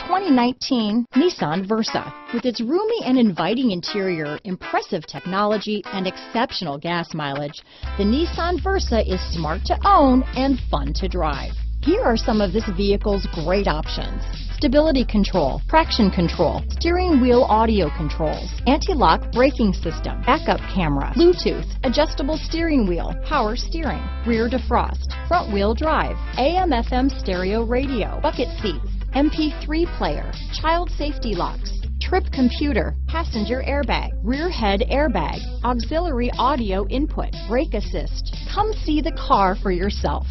2019 Nissan Versa. With its roomy and inviting interior, impressive technology, and exceptional gas mileage, the Nissan Versa is smart to own and fun to drive. Here are some of this vehicle's great options: stability control, traction control, steering wheel audio controls, anti-lock braking system, backup camera, Bluetooth, adjustable steering wheel, power steering, rear defrost, front wheel drive, AM/FM stereo radio, bucket seats, MP3 player, child safety locks, trip computer, passenger airbag, rear head airbag, auxiliary audio input, brake assist. Come see the car for yourself.